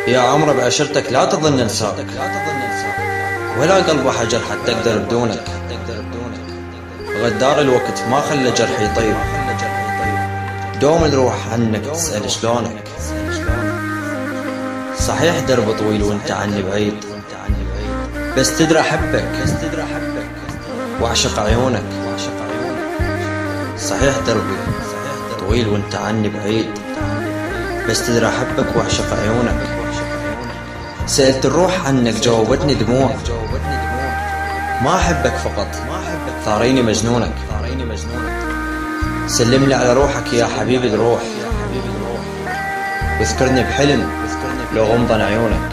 يا عمر بعشرتك لا تظن انساك، ولا قلبه حجر حتى اقدر بدونك. غدار الوقت ما خلى جرحي يطيب، دوم نروح عنك تسأل شلونك. صحيح درب طويل وانت عني بعيد، بس تدري احبك واعشق عيونك. صحيح دربي طويل وانت عني بعيد، بس تدري احبك واعشق عيونك. سألت الروح عنك جاوبتني دموع، ما احبك فقط ثاريني مجنونك. سلم لي على روحك يا حبيبي الروح، واذكرني بحلم لو غمضن عيونك.